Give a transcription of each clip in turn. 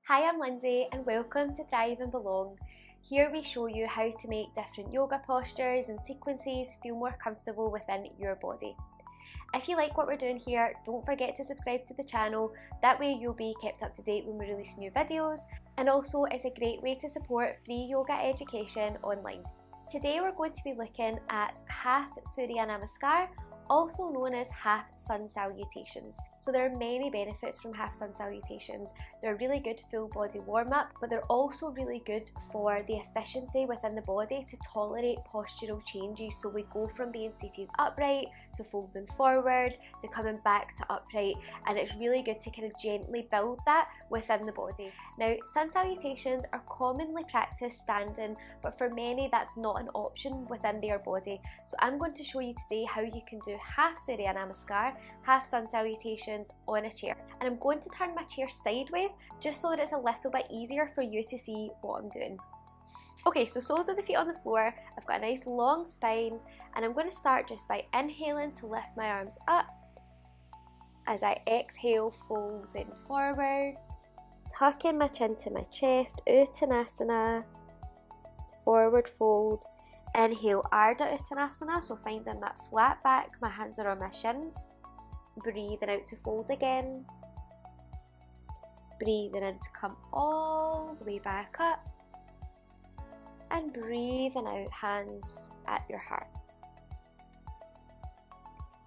Hi, I'm Lindsay and welcome to Thrive and Belong. Here we show you how to make different yoga postures and sequences feel more comfortable within your body. If you like what we're doing here, don't forget to subscribe to the channel, that way you'll be kept up to date when we release new videos, and also it's a great way to support free yoga education online. Today we're going to be looking at half Surya Namaskar, also known as half sun salutations. So there are many benefits from half sun salutations. They're a really good full body warm up, but they're also really good for the efficiency within the body to tolerate postural changes. So we go from being seated upright to folding forward to coming back to upright, and it's really good to kind of gently build that within the body. Now, sun salutations are commonly practiced standing, but for many that's not an option within their body. So I'm going to show you today how you can do half Surya Namaskar, half sun salutations on a chair. And I'm going to turn my chair sideways just so that it's a little bit easier for you to see what I'm doing. Okay, so soles of the feet on the floor, I've got a nice long spine, and I'm going to start just by inhaling to lift my arms up. As I exhale, folding forward, tucking my chin to my chest, Uttanasana, forward fold. Inhale, Ardha Uttanasana, so finding that flat back, my hands are on my shins. Breathing out to fold again. Breathing in to come all the way back up. And breathing out, hands at your heart.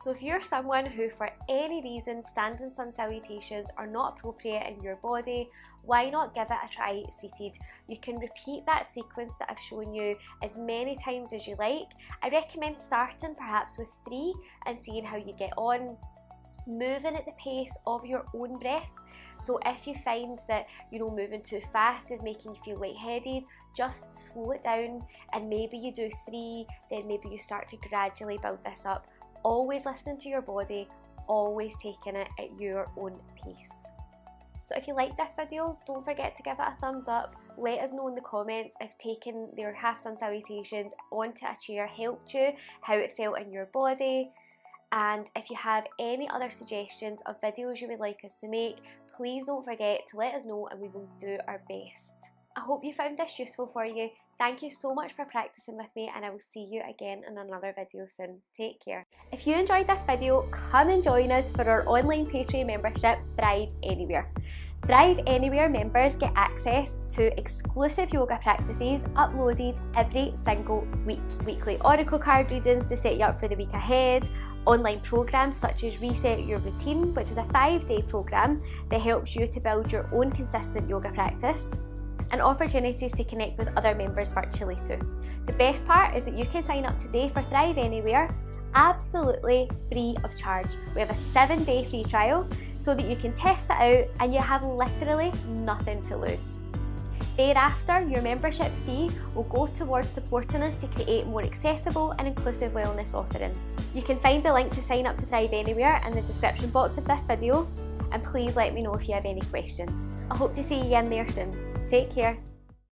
So if you're someone who for any reason standing sun salutations are not appropriate in your body, why not give it a try seated? You can repeat that sequence that I've shown you as many times as you like. I recommend starting perhaps with 3 and seeing how you get on, moving at the pace of your own breath. So if you find that moving too fast is making you feel lightheaded, just slow it down, and maybe you do 3, then maybe you start to gradually build this up. Always listening to your body, always taking it at your own pace. So if you like this video, don't forget to give it a thumbs up. Let us know in the comments if taking their half sun salutations onto a chair helped you, how it felt in your body. And if you have any other suggestions of videos you would like us to make, please don't forget to let us know and we will do our best. I hope you found this useful for you. Thank you so much for practicing with me, and I will see you again in another video soon. Take care. If you enjoyed this video, come and join us for our online Patreon membership, Thrive Anywhere. Thrive Anywhere members get access to exclusive yoga practices uploaded every single week. Weekly oracle card readings to set you up for the week ahead, online programs such as Reset Your Routine, which is a 5-day program that helps you to build your own consistent yoga practice, and opportunities to connect with other members virtually too. The best part is that you can sign up today for Thrive Anywhere absolutely free of charge. We have a 7-day free trial so that you can test it out and you have literally nothing to lose. Thereafter, your membership fee will go towards supporting us to create more accessible and inclusive wellness offerings. You can find the link to sign up to Thrive Anywhere in the description box of this video, and please let me know if you have any questions. I hope to see you in there soon. Take care.